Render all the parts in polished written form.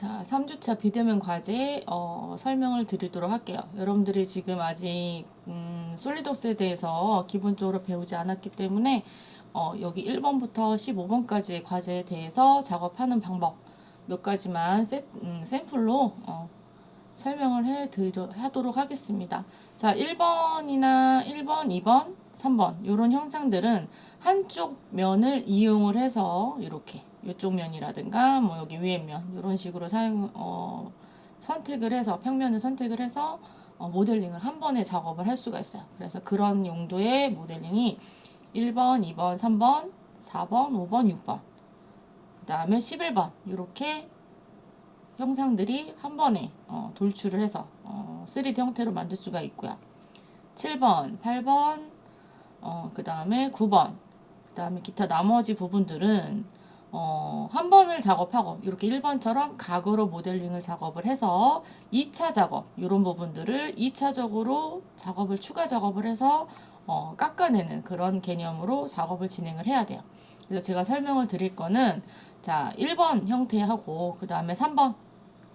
자, 3주차 비대면 과제 설명을 드리도록 할게요. 여러분들이 지금 아직 솔리드웍스에 대해서 기본적으로 배우지 않았기 때문에 여기 1번부터 15번까지의 과제에 대해서 작업하는 방법 몇 가지만 샘플로 설명을 하도록 하겠습니다. 자, 1번, 2번, 3번 이런 형상들은 한쪽 면을 이용을 해서 이렇게 이쪽 면이라든가 뭐 여기 위에 면 이런 식으로 선택을 해서 평면을 선택을 해서 모델링을 한 번에 작업을 할 수가 있어요. 그래서 그런 용도의 모델링이 1번, 2번, 3번, 4번, 5번, 6번 그 다음에 11번 이렇게 형상들이 한 번에 돌출을 해서 3D 형태로 만들 수가 있고요. 7번, 8번, 그 다음에 9번, 그 다음에 기타 나머지 부분들은 한 번을 작업하고 이렇게 1번처럼 각으로 모델링을 작업을 해서 2차 작업 이런 부분들을 2차적으로 추가 작업을 해서 깎아내는 그런 개념으로 작업을 진행을 해야 돼요. 그래서 제가 설명을 드릴 거는 자 1번 형태하고 그 다음에 3번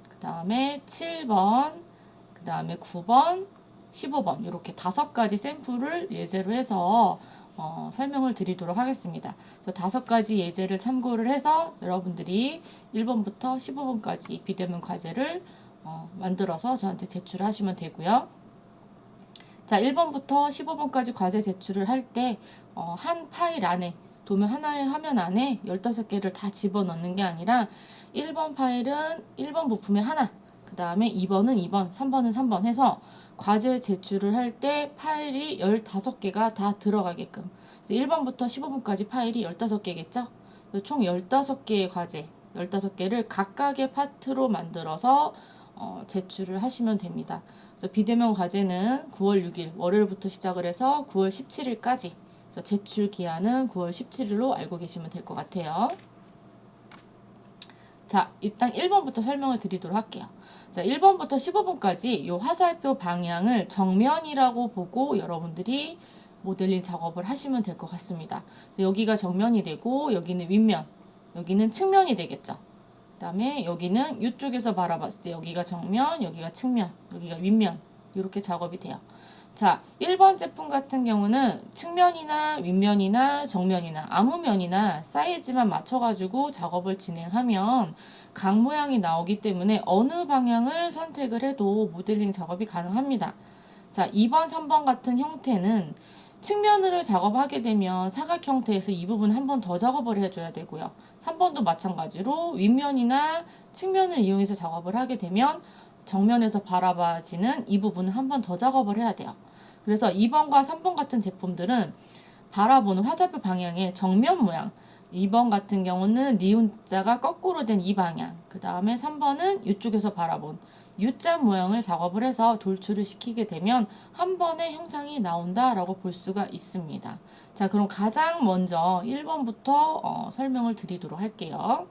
그 다음에 7번 그 다음에 9번 15번 이렇게 5가지 샘플을 예제로 해서 설명을 드리도록 하겠습니다. 그래서 5가지 예제를 참고를 해서 여러분들이 1번부터 15번까지 비대면 과제를 만들어서 저한테 제출하시면 되고요. 자, 1번부터 15번까지 과제 제출을 할 때 한 파일 안에 도면 하나의 화면 안에 15개를 다 집어넣는 게 아니라 1번 파일은 1번 부품에 하나, 그 다음에 2번은 2번, 3번은 3번 해서 과제 제출을 할 때 파일이 15개가 다 들어가게끔 1번부터 15번까지 파일이 15개겠죠? 총 15개의 과제, 15개를 각각의 파트로 만들어서 제출을 하시면 됩니다. 그래서 비대면 과제는 9월 6일 월요일부터 시작을 해서 9월 17일까지 제출 기한은 9월 17일로 알고 계시면 될 것 같아요. 자, 일단 1번부터 설명을 드리도록 할게요. 자, 1번부터 15번까지 이 화살표 방향을 정면이라고 보고 여러분들이 모델링 작업을 하시면 될 것 같습니다. 여기가 정면이 되고 여기는 윗면, 여기는 측면이 되겠죠. 그 다음에 여기는 이쪽에서 바라봤을 때 여기가 정면, 여기가 측면, 여기가 윗면 이렇게 작업이 돼요. 자, 1번 제품 같은 경우는 측면이나 윗면이나 정면이나 아무 면이나 사이즈만 맞춰가지고 작업을 진행하면 각 모양이 나오기 때문에 어느 방향을 선택을 해도 모델링 작업이 가능합니다. 자, 2번, 3번 같은 형태는 측면으로 작업하게 되면 사각 형태에서 이 부분 한 번 더 작업을 해줘야 되고요. 3번도 마찬가지로 윗면이나 측면을 이용해서 작업을 하게 되면 정면에서 바라봐지는 이 부분을 한 번 더 작업을 해야 돼요. 그래서 2번과 3번 같은 제품들은 바라보는 화살표 방향의 정면 모양, 2번 같은 경우는 니은자가 거꾸로 된 이 방향, 그 다음에 3번은 이쪽에서 바라본 U자 모양을 작업을 해서 돌출을 시키게 되면 한 번에 형상이 나온다라고 볼 수가 있습니다. 자, 그럼 가장 먼저 1번부터 설명을 드리도록 할게요.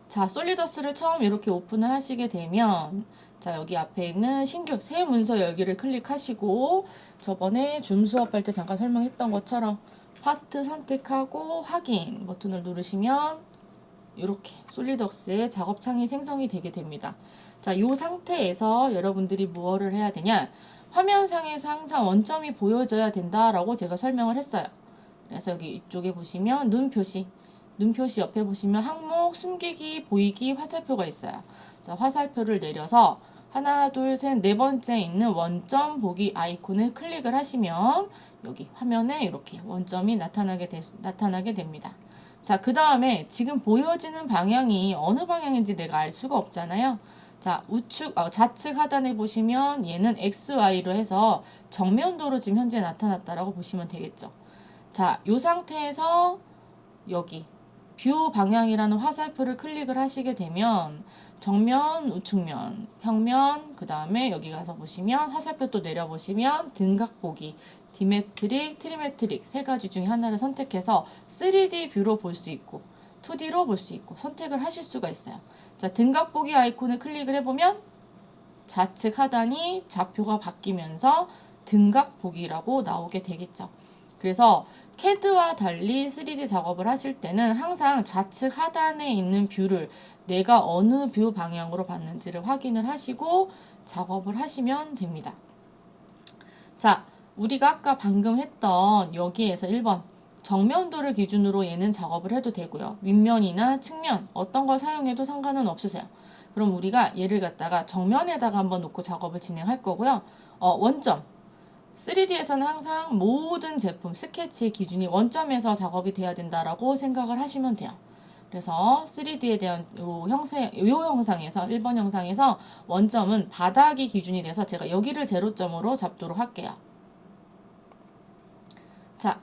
자, 솔리드웍스를 처음 이렇게 오픈을 하시게 되면 자, 여기 앞에 있는 신규 새 문서 여기를 클릭하시고 저번에 줌 수업할 때 잠깐 설명했던 것처럼 파트 선택하고 확인 버튼을 누르시면 이렇게 솔리드웍스의 작업창이 생성이 되게 됩니다. 자, 이 상태에서 여러분들이 무엇을 해야 되냐? 화면상에서 항상 원점이 보여져야 된다라고 제가 설명을 했어요. 그래서 여기 이쪽에 보시면 눈 표시 옆에 보시면 항목, 숨기기, 보이기, 화살표가 있어요. 자, 화살표를 내려서 하나, 둘, 셋, 네 번째 있는 원점 보기 아이콘을 클릭을 하시면 여기 화면에 이렇게 원점이 나타나게 됩니다. 자, 그 다음에 지금 보여지는 방향이 어느 방향인지 내가 알 수가 없잖아요. 자, 좌측 하단에 보시면 얘는 XY로 해서 정면도로 지금 현재 나타났다라고 보시면 되겠죠. 자, 이 상태에서 여기 뷰 방향이라는 화살표를 클릭을 하시게 되면 정면, 우측면, 평면, 그 다음에 여기 가서 보시면 화살표 또 내려보시면 등각 보기, 디메트릭, 트리메트릭 세 가지 중에 하나를 선택해서 3D 뷰로 볼 수 있고 2D로 볼 수 있고 선택을 하실 수가 있어요. 자, 등각 보기 아이콘을 클릭을 해보면 좌측 하단이 좌표가 바뀌면서 등각 보기라고 나오게 되겠죠. 그래서 CAD와 달리 3D 작업을 하실 때는 항상 좌측 하단에 있는 뷰를 내가 어느 뷰 방향으로 봤는지를 확인을 하시고 작업을 하시면 됩니다. 자, 우리가 아까 방금 했던 여기에서 1번 정면도를 기준으로 얘는 작업을 해도 되고요. 윗면이나 측면 어떤 걸 사용해도 상관은 없으세요. 그럼 우리가 얘를 갖다가 정면에다가 한번 놓고 작업을 진행할 거고요. 원점 3D에서는 항상 모든 제품 스케치의 기준이 원점에서 작업이 돼야 된다라고 생각을 하시면 돼요. 그래서 3D에 대한 요 형상에서 1번 형상에서 원점은 바닥이 기준이 돼서 제가 여기를 제로점으로 잡도록 할게요. 자,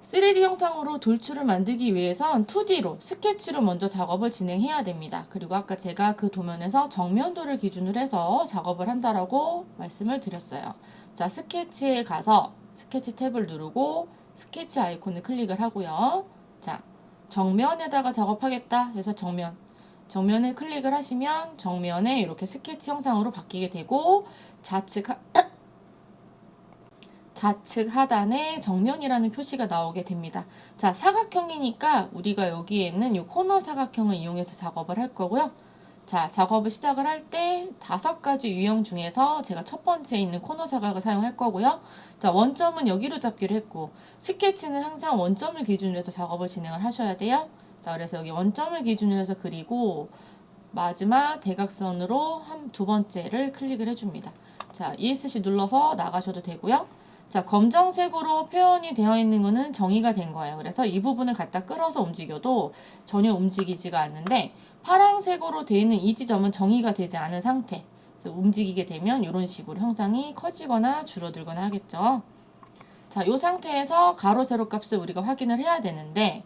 3D 형상으로 돌출을 만들기 위해선 2D로 스케치로 먼저 작업을 진행해야 됩니다. 그리고 아까 제가 그 도면에서 정면도를 기준으로 해서 작업을 한다라고 말씀을 드렸어요. 자, 스케치에 가서 스케치 탭을 누르고 스케치 아이콘을 클릭을 하고요. 자, 정면에다가 작업하겠다 해서 정면을 클릭을 하시면 정면에 이렇게 스케치 형상으로 바뀌게 되고 좌측 하단에 정면이라는 표시가 나오게 됩니다. 자, 사각형이니까 우리가 여기에 있는 이 코너 사각형을 이용해서 작업을 할 거고요. 자, 작업을 시작을 할 때 5가지 유형 중에서 제가 첫 번째에 있는 코너 사각을 사용할 거고요. 자, 원점은 여기로 잡기로 했고 스케치는 항상 원점을 기준으로 해서 작업을 진행을 하셔야 돼요. 자, 그래서 여기 원점을 기준으로 해서 그리고 마지막 대각선으로 두 번째를 클릭을 해줍니다. 자, ESC 눌러서 나가셔도 되고요. 자, 검정색으로 표현이 되어 있는 거는 정의가 된 거예요. 그래서 이 부분을 갖다 끌어서 움직여도 전혀 움직이지가 않는데 파란색으로 되어 있는 이 지점은 정의가 되지 않은 상태. 그래서 움직이게 되면 이런 식으로 형상이 커지거나 줄어들거나 하겠죠. 자, 이 상태에서 가로 세로 값을 우리가 확인을 해야 되는데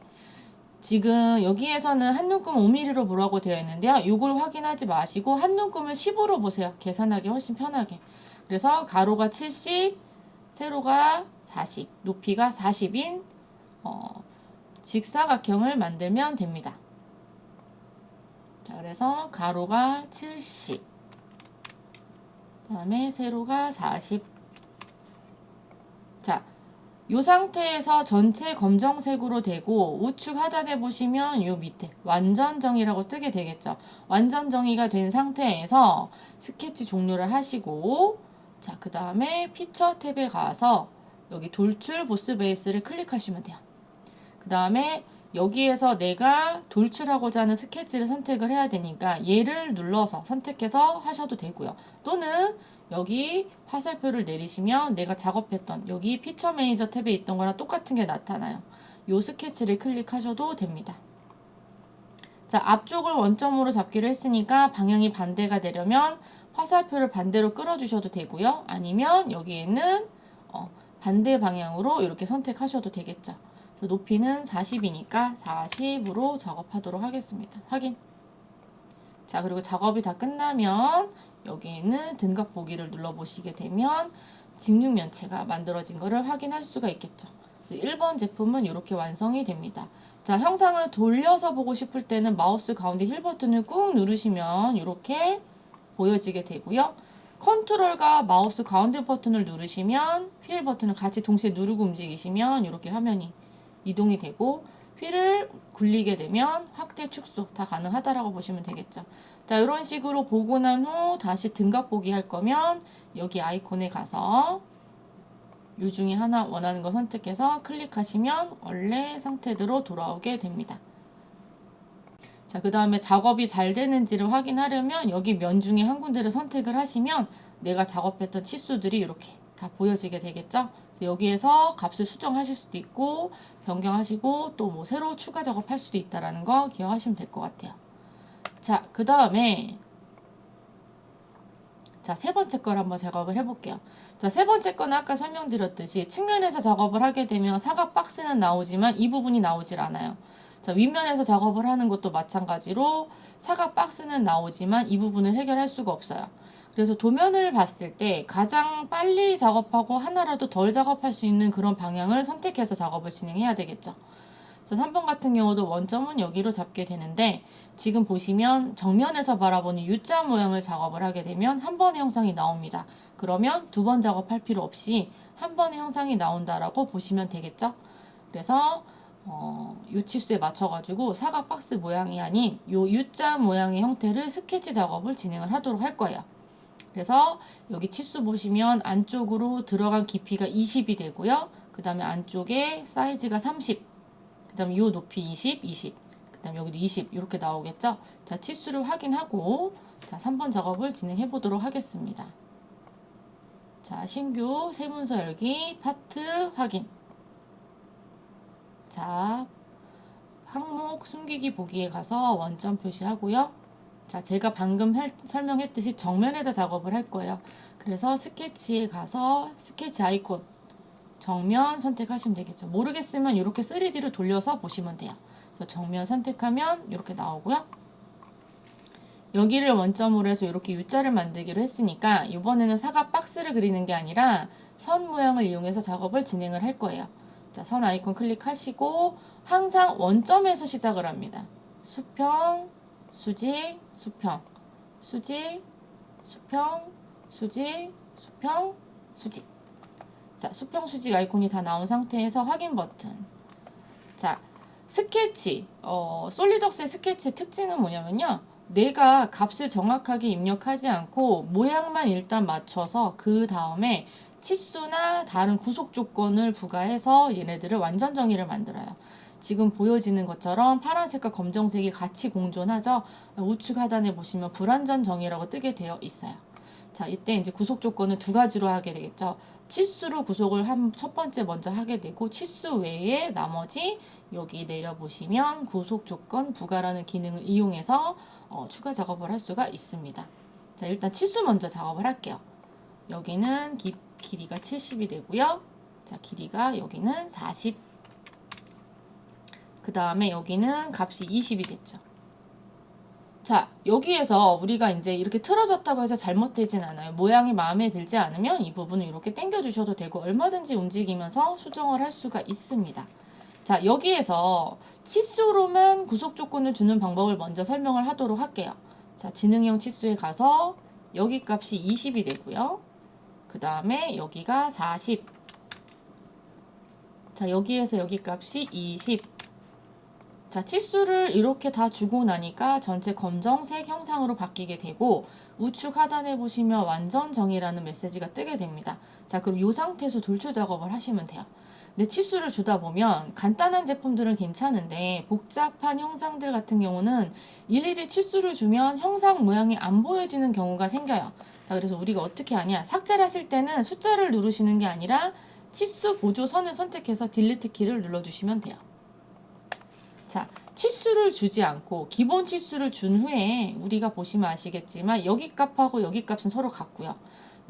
지금 여기에서는 한 눈금 5mm로 보라고 되어 있는데요. 이걸 확인하지 마시고 한 눈금을 10으로 보세요. 계산하기 훨씬 편하게. 그래서 가로가 70, 세로가 40, 높이가 40인 직사각형을 만들면 됩니다. 자, 그래서 가로가 70, 그 다음에 세로가 40. 자, 이 상태에서 전체 검정색으로 되고 우측 하단에 보시면 이 밑에 완전 정의라고 뜨게 되겠죠. 완전 정의가 된 상태에서 스케치 종료를 하시고 자, 그 다음에 피처 탭에 가서 여기 돌출 보스 베이스를 클릭하시면 돼요. 그 다음에 여기에서 내가 돌출하고자 하는 스케치를 선택을 해야 되니까 얘를 눌러서 선택해서 하셔도 되고요. 또는 여기 화살표를 내리시면 내가 작업했던 여기 피처 매니저 탭에 있던 거랑 똑같은 게 나타나요. 이 스케치를 클릭하셔도 됩니다. 자, 앞쪽을 원점으로 잡기로 했으니까 방향이 반대가 되려면 화살표를 반대로 끌어주셔도 되고요. 아니면 여기에는 반대 방향으로 이렇게 선택하셔도 되겠죠. 그래서 높이는 40이니까 40으로 작업하도록 하겠습니다. 확인. 자, 그리고 작업이 다 끝나면 여기 있는 등각 보기를 눌러보시게 되면 직육 면체가 만들어진 것을 확인할 수가 있겠죠. 1번 제품은 이렇게 완성이 됩니다. 자, 형상을 돌려서 보고 싶을 때는 마우스 가운데 힐 버튼을 꾹 누르시면 이렇게 보여지게 되고요. 컨트롤과 마우스 가운데 버튼을 누르시면 휠 버튼을 같이 동시에 누르고 움직이시면 이렇게 화면이 이동이 되고 휠을 굴리게 되면 확대, 축소 다 가능하다라고 보시면 되겠죠. 자, 이런 식으로 보고 난 후 다시 등각 보기 할 거면 여기 아이콘에 가서 이 중에 하나 원하는 거 선택해서 클릭하시면 원래 상태대로 돌아오게 됩니다. 자, 그 다음에 작업이 잘 되는지를 확인하려면 여기 면 중에 한 군데를 선택을 하시면 내가 작업했던 치수들이 이렇게 다 보여지게 되겠죠. 그래서 여기에서 값을 수정하실 수도 있고 변경하시고 또 뭐 새로 추가 작업할 수도 있다는 거 기억하시면 될 것 같아요. 자, 그 다음에 자, 세 번째 걸 한번 작업을 해볼게요. 자, 세 번째 거는 아까 설명드렸듯이 측면에서 작업을 하게 되면 사각 박스는 나오지만 이 부분이 나오질 않아요. 자, 윗면에서 작업을 하는 것도 마찬가지로 사각 박스는 나오지만 이 부분을 해결할 수가 없어요. 그래서 도면을 봤을 때 가장 빨리 작업하고 하나라도 덜 작업할 수 있는 그런 방향을 선택해서 작업을 진행해야 되겠죠. 자, 3번 같은 경우도 원점은 여기로 잡게 되는데 지금 보시면 정면에서 바라보는 U자 모양을 작업을 하게 되면 한 번의 형상이 나옵니다. 그러면 두 번 작업할 필요 없이 한 번의 형상이 나온다라고 보시면 되겠죠. 그래서 요 치수에 맞춰가지고 사각 박스 모양이 아닌 요 U자 모양의 형태를 스케치 작업을 진행을 하도록 할 거예요. 그래서 여기 치수 보시면 안쪽으로 들어간 깊이가 20이 되고요. 그 다음에 안쪽에 사이즈가 30, 그 다음에 요 높이 20, 20, 그 다음에 여기도 20 이렇게 나오겠죠. 자, 치수를 확인하고 자 3번 작업을 진행해 보도록 하겠습니다. 자, 신규 세문서 열기 파트 확인. 자, 항목 숨기기 보기에 가서 원점 표시하고요. 자, 제가 방금 설명했듯이 정면에다 작업을 할 거예요. 그래서 스케치에 가서 스케치 아이콘 정면 선택하시면 되겠죠. 모르겠으면 이렇게 3D로 돌려서 보시면 돼요. 그래서 정면 선택하면 이렇게 나오고요. 여기를 원점으로 해서 이렇게 U자를 만들기로 했으니까 이번에는 사각 박스를 그리는 게 아니라 선 모양을 이용해서 작업을 진행을 할 거예요. 자, 선 아이콘 클릭하시고 항상 원점에서 시작을 합니다. 수평, 수직, 수평, 수직, 수평, 수직, 수평, 수직. 자, 수평, 수직 아이콘이 다 나온 상태에서 확인 버튼. 자, 스케치, 솔리덕스의 스케치의 특징은 뭐냐면요. 내가 값을 정확하게 입력하지 않고 모양만 일단 맞춰서 그 다음에 치수나 다른 구속 조건을 부과해서 얘네들을 완전 정의를 만들어요. 지금 보여지는 것처럼 파란색과 검정색이 같이 공존하죠. 우측 하단에 보시면 불완전 정의라고 뜨게 되어 있어요. 자, 이때 이제 구속 조건을 두 가지로 하게 되겠죠. 치수로 구속을 첫 번째 먼저 하게 되고 치수 외에 나머지 여기 내려보시면 구속 조건 부가라는 기능을 이용해서 추가 작업을 할 수가 있습니다. 자, 일단 치수 먼저 작업을 할게요. 여기는 길이가 70이 되고요. 자, 길이가 여기는 40. 그 다음에 여기는 값이 20이 됐죠. 자, 여기에서 우리가 이제 이렇게 틀어졌다고 해서 잘못되진 않아요. 모양이 마음에 들지 않으면 이 부분을 이렇게 당겨 주셔도 되고 얼마든지 움직이면서 수정을 할 수가 있습니다. 자, 여기에서 치수로만 구속 조건을 주는 방법을 먼저 설명을 하도록 할게요. 자, 지능형 치수에 가서 여기 값이 20이 되고요. 그 다음에 여기가 40. 자, 여기에서 여기 값이 20. 자, 치수를 이렇게 다 주고 나니까 전체 검정색 형상으로 바뀌게 되고 우측 하단에 보시면 완전 정의라는 메시지가 뜨게 됩니다. 자, 그럼 이 상태에서 돌출 작업을 하시면 돼요. 근데 치수를 주다 보면 간단한 제품들은 괜찮은데 복잡한 형상들 같은 경우는 일일이 치수를 주면 형상 모양이 안 보여지는 경우가 생겨요. 자, 그래서 우리가 어떻게 하냐? 삭제를 하실 때는 숫자를 누르시는 게 아니라 치수 보조 선을 선택해서 딜리트 키를 눌러주시면 돼요. 자, 치수를 주지 않고 기본 치수를 준 후에 우리가 보시면 아시겠지만 여기 값하고 여기 값은 서로 같고요.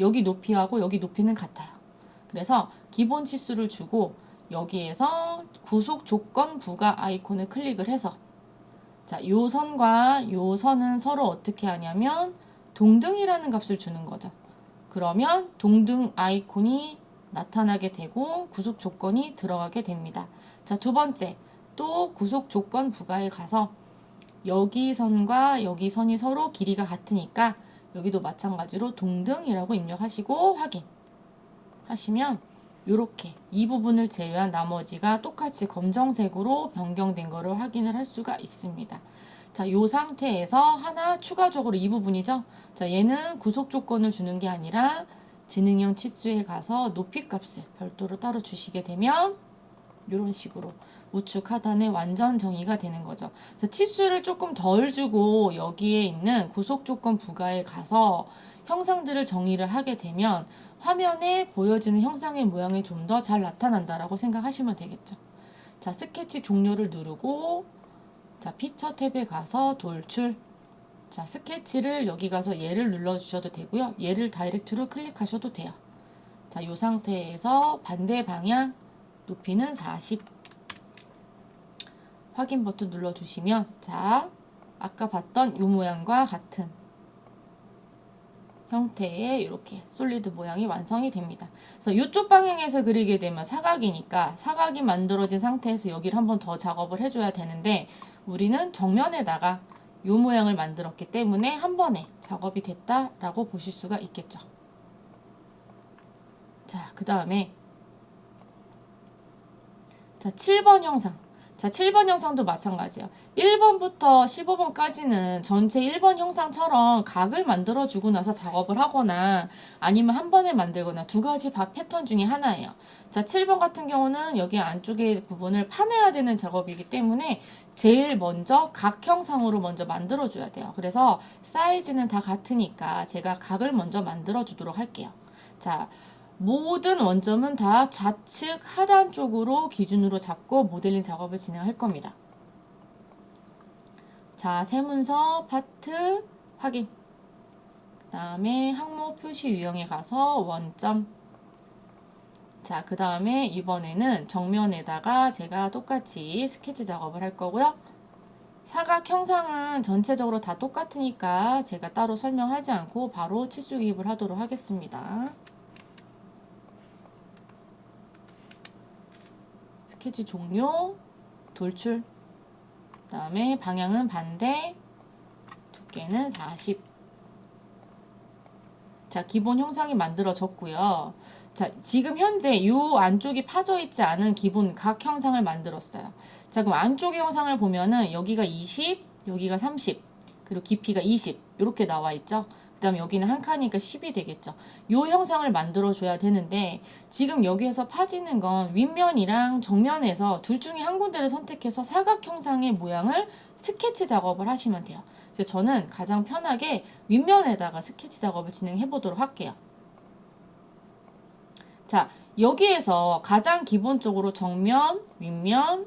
여기 높이하고 여기 높이는 같아요. 그래서 기본 치수를 주고 여기에서 구속 조건 부가 아이콘을 클릭을 해서 자, 요 선과 요 선은 서로 어떻게 하냐면 동등이라는 값을 주는 거죠. 그러면 동등 아이콘이 나타나게 되고 구속 조건이 들어가게 됩니다. 자, 두 번째. 또 구속 조건 부가에 가서 여기 선과 여기 선이 서로 길이가 같으니까 여기도 마찬가지로 동등이라고 입력하시고 확인 하시면 이렇게 이 부분을 제외한 나머지가 똑같이 검정색으로 변경된 거를 확인을 할 수가 있습니다. 자, 이 상태에서 하나 추가적으로 이 부분이죠. 자, 얘는 구속 조건을 주는 게 아니라 지능형 치수에 가서 높이 값을 별도로 따로 주시게 되면 이런 식으로 우측 하단에 완전 정의가 되는 거죠. 자, 치수를 조금 덜 주고 여기에 있는 구속 조건 부가에 가서 형상들을 정의를 하게 되면 화면에 보여지는 형상의 모양이 좀 더 잘 나타난다라고 생각하시면 되겠죠. 자, 스케치 종료를 누르고 자, 피처 탭에 가서 돌출. 자, 스케치를 여기 가서 얘를 눌러주셔도 되고요. 얘를 다이렉트로 클릭하셔도 돼요. 자, 이 상태에서 반대 방향 높이는 40. 확인 버튼 눌러주시면 자, 아까 봤던 이 모양과 같은 형태의 이렇게 솔리드 모양이 완성이 됩니다. 그래서 이쪽 방향에서 그리게 되면 사각이니까 사각이 만들어진 상태에서 여기를 한번 더 작업을 해줘야 되는데 우리는 정면에다가 이 모양을 만들었기 때문에 한 번에 작업이 됐다라고 보실 수가 있겠죠. 자, 그 다음에 자, 7번 형상. 자, 7번 형상도 마찬가지예요. 1번부터 15번까지는 전체 1번 형상처럼 각을 만들어주고 나서 작업을 하거나 아니면 한 번에 만들거나 두 가지 패턴 중에 하나예요. 자, 7번 같은 경우는 여기 안쪽에 부분을 파내야 되는 작업이기 때문에 제일 먼저 각 형상으로 먼저 만들어줘야 돼요. 그래서 사이즈는 다 같으니까 제가 각을 먼저 만들어주도록 할게요. 자, 모든 원점은 다 좌측 하단 쪽으로 기준으로 잡고 모델링 작업을 진행할 겁니다. 자, 세문서 파트 확인. 그 다음에 항목 표시 유형에 가서 원점. 자, 그 다음에 이번에는 정면에다가 제가 똑같이 스케치 작업을 할 거고요. 사각 형상은 전체적으로 다 똑같으니까 제가 따로 설명하지 않고 바로 치수 기입을 하도록 하겠습니다. 스케치 종료, 돌출, 그 다음에 방향은 반대, 두께는 40. 자, 기본 형상이 만들어졌고요. 자, 지금 현재 이 안쪽이 파져 있지 않은 기본 각 형상을 만들었어요. 자, 그럼 안쪽의 형상을 보면은 여기가 20, 여기가 30, 그리고 깊이가 20 이렇게 나와 있죠. 그 다음에 여기는 한 칸이니까 10이 되겠죠. 이 형상을 만들어 줘야 되는데 지금 여기에서 파지는 건 윗면이랑 정면에서 둘 중에 한 군데를 선택해서 사각 형상의 모양을 스케치 작업을 하시면 돼요. 그래서 저는 가장 편하게 윗면에다가 스케치 작업을 진행해 보도록 할게요. 자, 여기에서 가장 기본적으로 정면, 윗면,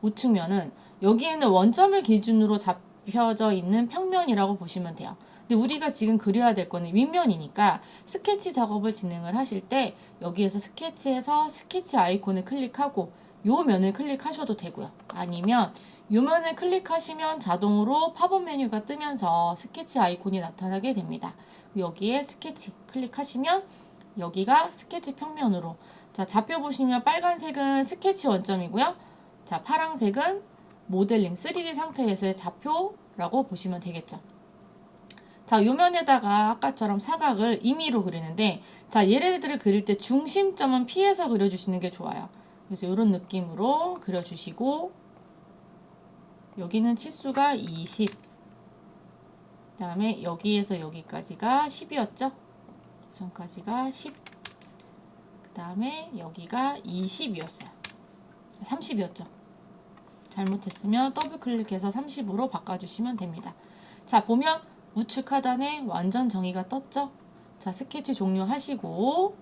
우측면은 여기에는 원점을 기준으로 잡혀져 있는 평면이라고 보시면 돼요. 근데 우리가 지금 그려야 될 거는 윗면이니까 스케치 작업을 진행을 하실 때 여기에서 스케치에서 스케치 아이콘을 클릭하고 요 면을 클릭하셔도 되고요. 아니면 요 면을 클릭하시면 자동으로 팝업 메뉴가 뜨면서 스케치 아이콘이 나타나게 됩니다. 여기에 스케치 클릭하시면 여기가 스케치 평면으로, 자, 좌표 보시면 빨간색은 스케치 원점이고요. 자, 파란색은 모델링 3D 상태에서의 좌표라고 보시면 되겠죠. 자, 요 면에다가 아까처럼 사각을 임의로 그리는데, 자, 얘네들을 그릴 때 중심점은 피해서 그려주시는 게 좋아요. 그래서 이런 느낌으로 그려주시고, 여기는 치수가 20, 그 다음에 여기에서 여기까지가 10이었죠. 여기까지가 10, 그 다음에 여기가 20이었어요. 30이었죠. 잘못했으면 더블 클릭해서 30으로 바꿔주시면 됩니다. 자, 보면 우측 하단에 완전 정의가 떴죠. 자, 스케치 종료하시고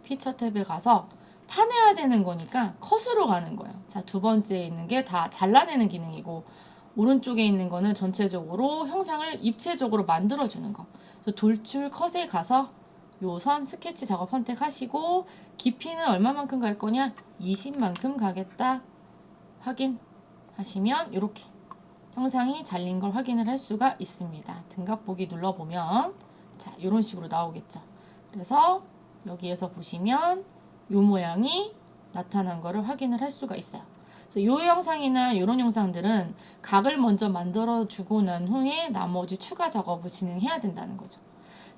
피처 탭에 가서 파내야 되는 거니까 컷으로 가는 거예요. 자, 두 번째에 있는 게 다 잘라내는 기능이고 오른쪽에 있는 거는 전체적으로 형상을 입체적으로 만들어주는 거. 그래서 돌출 컷에 가서 요 선 스케치 작업 선택하시고 깊이는 얼마만큼 갈 거냐? 20만큼 가겠다. 확인하시면 이렇게 형상이 잘린 걸 확인을 할 수가 있습니다. 등갑 보기 눌러보면 자, 이런 식으로 나오겠죠. 그래서 여기에서 보시면 이 모양이 나타난 거를 확인을 할 수가 있어요. 그래서 이 영상이나 이런 영상들은 각을 먼저 만들어 주고 난 후에 나머지 추가 작업을 진행해야 된다는 거죠.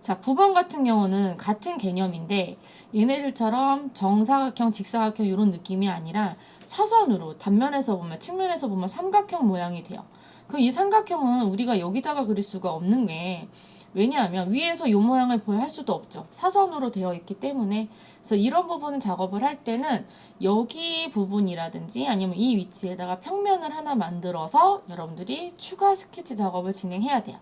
자, 9번 같은 경우는 같은 개념인데 얘네들처럼 정사각형, 직사각형 이런 느낌이 아니라 사선으로 단면에서 보면 측면에서 보면 삼각형 모양이 돼요. 그럼 이 삼각형은 우리가 여기다가 그릴 수가 없는 게 왜냐하면 위에서 이 모양을 할 수도 없죠. 사선으로 되어 있기 때문에. 그래서 이런 부분 작업을 할 때는 여기 부분이라든지 아니면 이 위치에다가 평면을 하나 만들어서 여러분들이 추가 스케치 작업을 진행해야 돼요.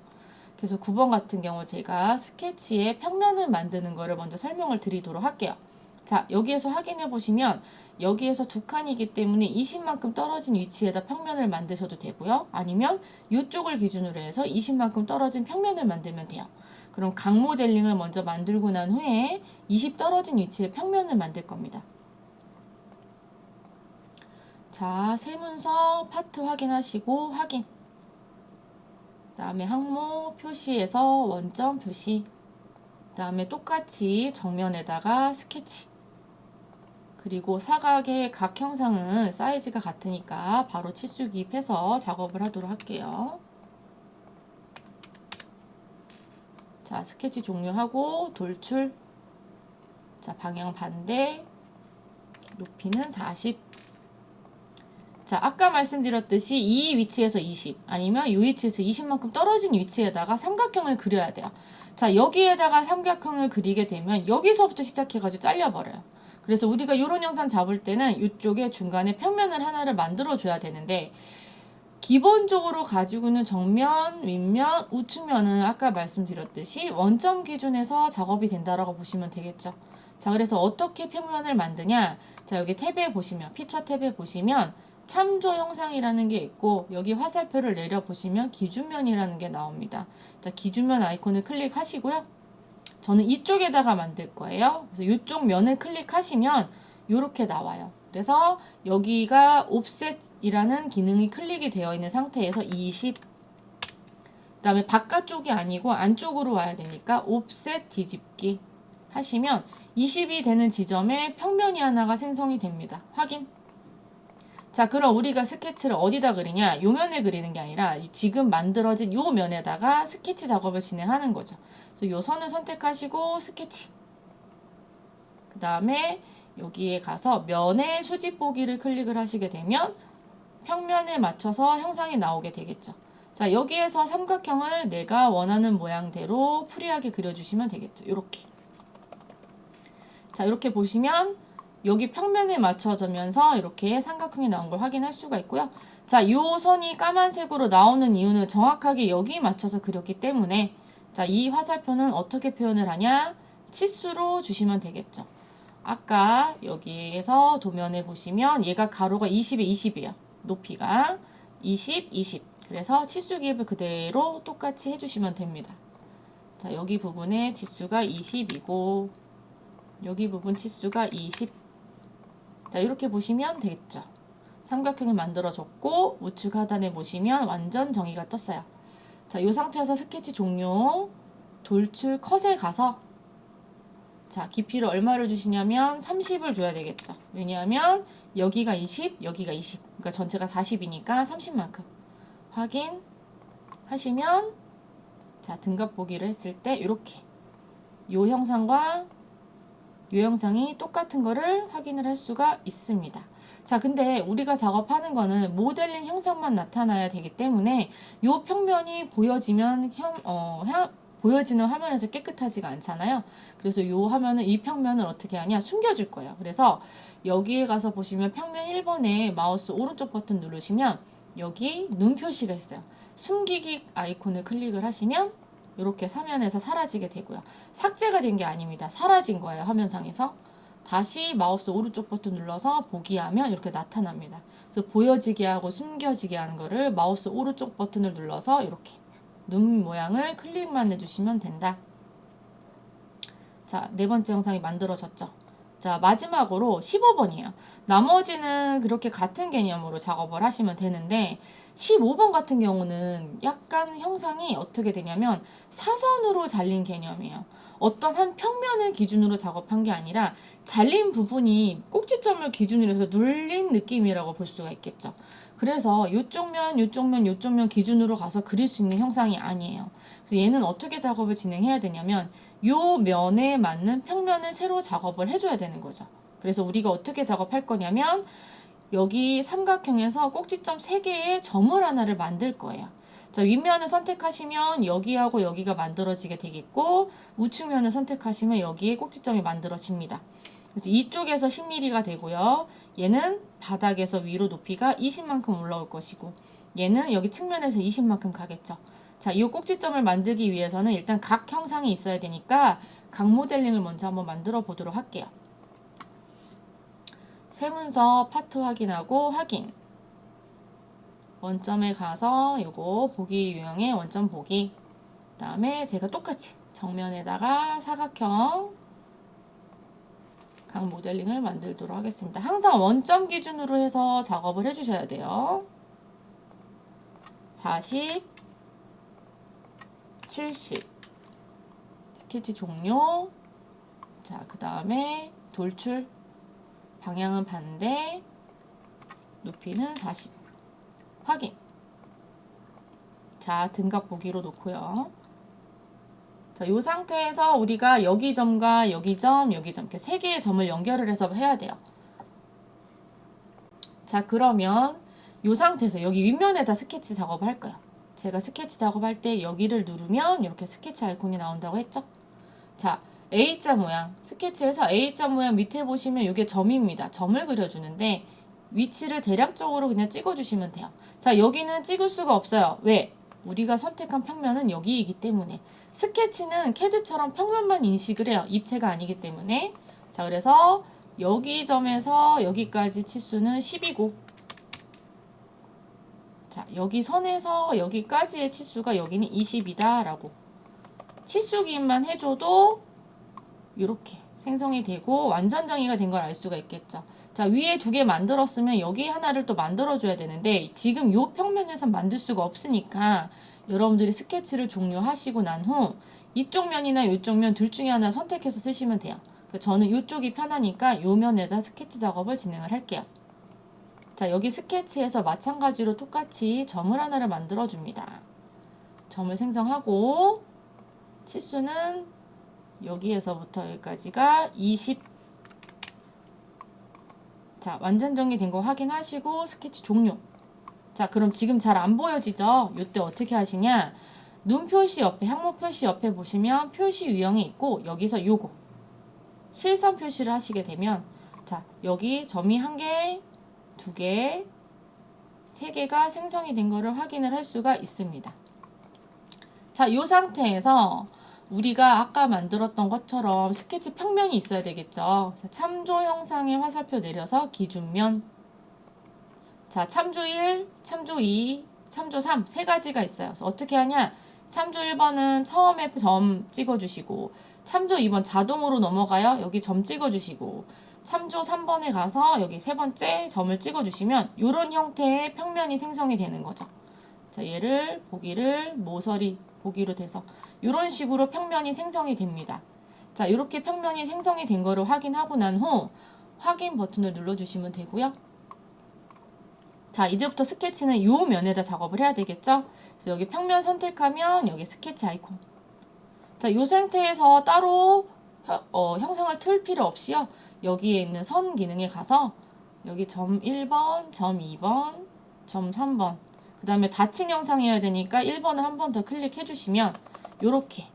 그래서 9번 같은 경우 제가 스케치에 평면을 만드는 거를 먼저 설명을 드리도록 할게요. 자, 여기에서 확인해 보시면 여기에서 두 칸이기 때문에 20만큼 떨어진 위치에다 평면을 만드셔도 되고요. 아니면 이쪽을 기준으로 해서 20만큼 떨어진 평면을 만들면 돼요. 그럼 각 모델링을 먼저 만들고 난 후에 20 떨어진 위치에 평면을 만들 겁니다. 자, 세문서 파트 확인하시고 확인. 그 다음에 항목 표시에서 원점 표시, 그 다음에 똑같이 정면에다가 스케치, 그리고 사각의 각 형상은 사이즈가 같으니까 바로 치수 기입해서 작업을 하도록 할게요. 자, 스케치 종료하고 돌출. 자, 방향 반대, 높이는 40. 자, 아까 말씀드렸듯이 이 위치에서 20 아니면 이 위치에서 20만큼 떨어진 위치에다가 삼각형을 그려야 돼요. 자, 여기에다가 삼각형을 그리게 되면 여기서부터 시작해가지고 잘려버려요. 그래서 우리가 이런 형상 잡을 때는 이쪽에 중간에 평면을 하나를 만들어줘야 되는데, 기본적으로 가지고는 정면, 윗면, 우측면은 아까 말씀드렸듯이 원점 기준에서 작업이 된다라고 보시면 되겠죠. 자, 그래서 어떻게 평면을 만드냐? 자, 여기 탭에 보시면, 피처 탭에 보시면 참조 형상이라는 게 있고, 여기 화살표를 내려보시면 기준면이라는 게 나옵니다. 자, 기준면 아이콘을 클릭하시고요. 저는 이쪽에다가 만들 거예요. 그래서 이쪽 면을 클릭하시면 이렇게 나와요. 그래서 여기가 옵셋이라는 기능이 클릭이 되어 있는 상태에서 20, 그다음에 바깥쪽이 아니고 안쪽으로 와야 되니까 옵셋 뒤집기 하시면 20이 되는 지점에 평면이 하나가 생성이 됩니다. 확인. 자, 그럼 우리가 스케치를 어디다 그리냐? 요 면에 그리는 게 아니라 지금 만들어진 요 면에다가 스케치 작업을 진행하는 거죠. 그래서 요 선을 선택하시고 스케치. 그 다음에 여기에 가서 면의 수직 보기를 클릭을 하시게 되면 평면에 맞춰서 형상이 나오게 되겠죠. 자, 여기에서 삼각형을 내가 원하는 모양대로 프리하게 그려주시면 되겠죠. 요렇게. 자, 이렇게 보시면 여기 평면에 맞춰지면서 이렇게 삼각형이 나온 걸 확인할 수가 있고요. 자, 이 선이 까만색으로 나오는 이유는 정확하게 여기 맞춰서 그렸기 때문에, 자, 이 화살표는 어떻게 표현을 하냐? 치수로 주시면 되겠죠. 아까 여기에서 도면에 보시면 얘가 가로가 20에 20이에요. 높이가 20, 20. 그래서 치수 기입을 그대로 똑같이 해주시면 됩니다. 자, 여기 부분에 치수가 20이고 여기 부분 치수가 20. 자, 이렇게 보시면 되겠죠. 삼각형이 만들어졌고 우측 하단에 보시면 완전 정의가 떴어요. 자, 이 상태에서 스케치 종료, 돌출 컷에 가서, 자, 깊이를 얼마를 주시냐면 30을 줘야 되겠죠. 왜냐하면 여기가 20, 여기가 20. 그러니까 전체가 40이니까 30만큼. 확인 하시면, 자, 등갑 보기를 했을 때 이렇게 이 형상과 이 형상이 똑같은 거를 확인을 할 수가 있습니다. 자, 근데 우리가 작업하는 거는 모델링 형상만 나타나야 되기 때문에 이 평면이 보여지면 보여지는 화면에서 깨끗하지가 않잖아요. 그래서 이 화면은 이 평면을 어떻게 하냐? 숨겨줄 거예요. 그래서 여기에 가서 보시면 평면 1번에 마우스 오른쪽 버튼 누르시면 여기 눈 표시가 있어요. 숨기기 아이콘을 클릭을 하시면 이렇게 화면에서 사라지게 되고요. 삭제가 된 게 아닙니다. 사라진 거예요. 화면상에서. 다시 마우스 오른쪽 버튼 눌러서 보기 하면 이렇게 나타납니다. 그래서 보여지게 하고 숨겨지게 하는 거를 마우스 오른쪽 버튼을 눌러서 이렇게 눈 모양을 클릭만 해주시면 된다. 자, 네 번째 영상이 만들어졌죠. 자, 마지막으로 15번이에요. 나머지는 그렇게 같은 개념으로 작업을 하시면 되는데 15번 같은 경우는 약간 형상이 어떻게 되냐면 사선으로 잘린 개념이에요. 어떤 한 평면을 기준으로 작업한 게 아니라 잘린 부분이 꼭지점을 기준으로 해서 눌린 느낌이라고 볼 수가 있겠죠. 그래서 이쪽 면, 이쪽 면, 이쪽 면 기준으로 가서 그릴 수 있는 형상이 아니에요. 그래서 얘는 어떻게 작업을 진행해야 되냐면 요 면에 맞는 평면을 새로 작업을 해줘야 되는 거죠. 그래서 우리가 어떻게 작업할 거냐면 여기 삼각형에서 꼭지점 3개의 점을 하나를 만들 거예요. 자, 윗면을 선택하시면 여기하고 여기가 만들어지게 되겠고 우측면을 선택하시면 여기에 꼭지점이 만들어집니다. 그래서 이쪽에서 10mm가 되고요. 얘는 바닥에서 위로 높이가 20만큼 올라올 것이고 얘는 여기 측면에서 20만큼 가겠죠. 자, 이 꼭지점을 만들기 위해서는 일단 각 형상이 있어야 되니까 각 모델링을 먼저 한번 만들어 보도록 할게요. 세문서 파트 확인하고 확인. 원점에 가서 요거 보기 유형의 원점 보기. 그 다음에 제가 똑같이 정면에다가 사각형 각 모델링을 만들도록 하겠습니다. 항상 원점 기준으로 해서 작업을 해주셔야 돼요. 40, 70 스케치 종료. 자, 그 다음에 돌출 방향은 반대, 높이는 40 확인. 자, 등갑 보기로 놓고요. 자, 이 상태에서 우리가 여기 점과 여기 점, 여기 점 이렇게 3개의 점을 연결을 해서 해야 돼요. 자, 그러면 이 상태에서 여기 윗면에다 스케치 작업을 할 거예요. 제가 스케치 작업할 때 여기를 누르면 이렇게 스케치 아이콘이 나온다고 했죠. 자, A자 모양. 스케치에서 A자 모양 밑에 보시면 이게 점입니다. 점을 그려주는데 위치를 대략적으로 그냥 찍어주시면 돼요. 자, 여기는 찍을 수가 없어요. 왜? 우리가 선택한 평면은 여기이기 때문에. 스케치는 CAD처럼 평면만 인식을 해요. 입체가 아니기 때문에. 자, 그래서 여기 점에서 여기까지 치수는 10이고, 자, 여기 선에서 여기까지의 치수가 여기는 20이다 라고 치수 기입만 해줘도 이렇게 생성이 되고 완전 정의가 된 걸 알 수가 있겠죠. 자, 위에 두 개 만들었으면 여기 하나를 또 만들어줘야 되는데 지금 이 평면에서 만들 수가 없으니까 여러분들이 스케치를 종료하시고 난 후 이쪽 면이나 이쪽 면 둘 중에 하나 선택해서 쓰시면 돼요. 저는 이쪽이 편하니까 이 면에다 스케치 작업을 진행을 할게요. 자, 여기 스케치에서 마찬가지로 똑같이 점을 하나를 만들어 줍니다. 점을 생성하고 치수는 여기에서부터 여기까지가 20. 자, 완전 정리된 거 확인하시고 스케치 종료. 자, 그럼 지금 잘 안 보여지죠? 이때 어떻게 하시냐? 눈 표시 옆에, 항목 표시 옆에 보시면 표시 유형이 있고 여기서 요거 실선 표시를 하시게 되면 자, 여기 점이 1개, 2개, 3개가 생성이 된 거를 확인을 할 수가 있습니다. 자, 이 상태에서 우리가 아까 만들었던 것처럼 스케치 평면이 있어야 되겠죠. 참조 형상의 화살표 내려서 기준면. 자, 참조 1, 참조 2, 참조 3, 세 가지가 있어요. 그래서 어떻게 하냐? 참조 1번은 처음에 점 찍어주시고, 참조 2번 자동으로 넘어가요. 여기 점 찍어주시고, 참조 3번에 가서 여기 세 번째 점을 찍어주시면 이런 형태의 평면이 생성이 되는 거죠. 자, 얘를 보기를 모서리 보기로 돼서 이런 식으로 평면이 생성이 됩니다. 자, 이렇게 평면이 생성이 된 거를 확인하고 난 후 확인 버튼을 눌러주시면 되고요. 자, 이제부터 스케치는 이 면에다 작업을 해야 되겠죠? 그래서 여기 평면 선택하면 여기 스케치 아이콘. 자, 이 상태에서 따로 형상을 틀 필요 없이요. 여기에 있는 선 기능에 가서 여기 점 1번, 점 2번, 점 3번 그 다음에 닫힌 형상이어야 되니까 1번을 한 번 더 클릭해 주시면 이렇게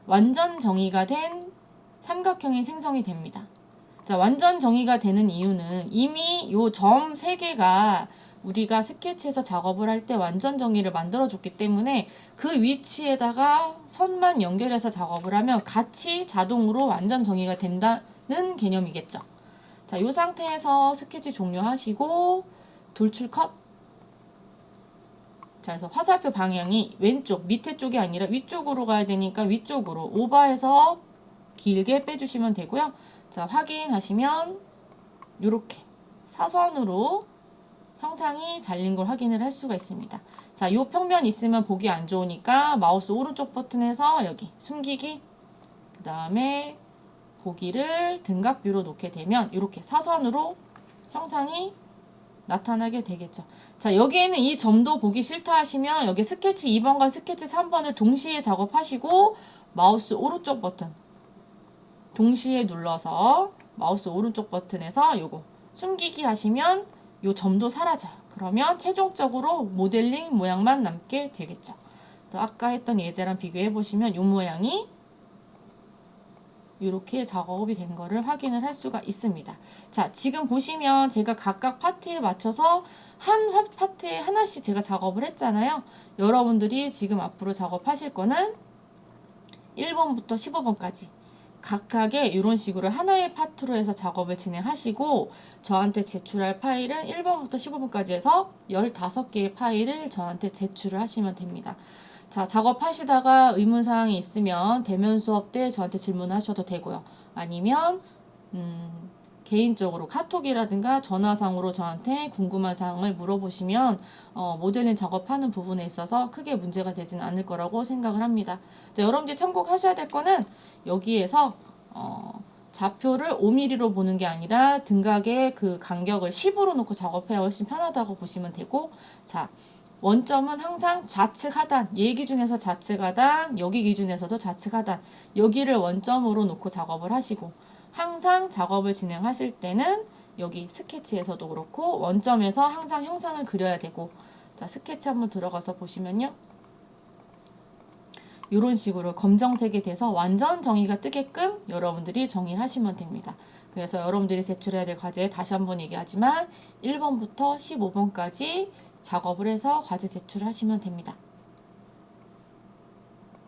완전 정의가 된 삼각형이 생성이 됩니다. 자, 완전 정의가 되는 이유는 이미 요 점 3개가 우리가 스케치에서 작업을 할 때 완전 정의를 만들어 줬기 때문에 그 위치에다가 선만 연결해서 작업을 하면 같이 자동으로 완전 정의가 된다는 개념이겠죠. 자, 이 상태에서 스케치 종료하시고 돌출 컷. 자, 그래서 화살표 방향이 왼쪽, 밑에 쪽이 아니라 위쪽으로 가야 되니까 위쪽으로 오버해서 길게 빼주시면 되고요. 자, 확인하시면 이렇게 사선으로 형상이 잘린 걸 확인을 할 수가 있습니다. 자, 요 평면 있으면 보기 안 좋으니까 마우스 오른쪽 버튼에서 여기 숨기기, 그 다음에 보기를 등각뷰로 놓게 되면 이렇게 사선으로 형상이 나타나게 되겠죠. 자, 여기에는 이 점도 보기 싫다 하시면 여기 스케치 2번과 스케치 3번을 동시에 작업하시고 마우스 오른쪽 버튼 동시에 눌러서 마우스 오른쪽 버튼에서 요거 숨기기 하시면 요 점도 사라져요. 그러면 최종적으로 모델링 모양만 남게 되겠죠. 그래서 아까 했던 예제랑 비교해 보시면 요 모양이 이렇게 작업이 된 거를 확인을 할 수가 있습니다. 자, 지금 보시면 제가 각각 파트에 맞춰서 한 파트에 하나씩 제가 작업을 했잖아요. 여러분들이 지금 앞으로 작업하실 거는 1번부터 15번까지 각각의 이런 식으로 하나의 파트로 해서 작업을 진행하시고 저한테 제출할 파일은 1번부터 15번까지 해서 15개의 파일을 저한테 제출을 하시면 됩니다. 자, 작업하시다가 의문사항이 있으면 대면 수업 때 저한테 질문하셔도 되고요. 아니면 개인적으로 카톡이라든가 전화상으로 저한테 궁금한 사항을 물어보시면 모델링 작업하는 부분에 있어서 크게 문제가 되지는 않을 거라고 생각을 합니다. 자, 여러분들이 참고하셔야 될 거는 여기에서 좌표를 5mm로 보는 게 아니라 등각의 그 간격을 10으로 놓고 작업해야 훨씬 편하다고 보시면 되고, 자, 원점은 항상 좌측 하단, 얘 기준에서 좌측 하단, 여기 기준에서도 좌측 하단, 여기를 원점으로 놓고 작업을 하시고, 항상 작업을 진행하실 때는 여기 스케치에서도 그렇고 원점에서 항상 형상을 그려야 되고, 자, 스케치 한번 들어가서 보시면요. 이런 식으로 검정색이 돼서 완전 정의가 뜨게끔 여러분들이 정의를 하시면 됩니다. 그래서 여러분들이 제출해야 될 과제 다시 한번 얘기하지만 1번부터 15번까지 작업을 해서 과제 제출을 하시면 됩니다.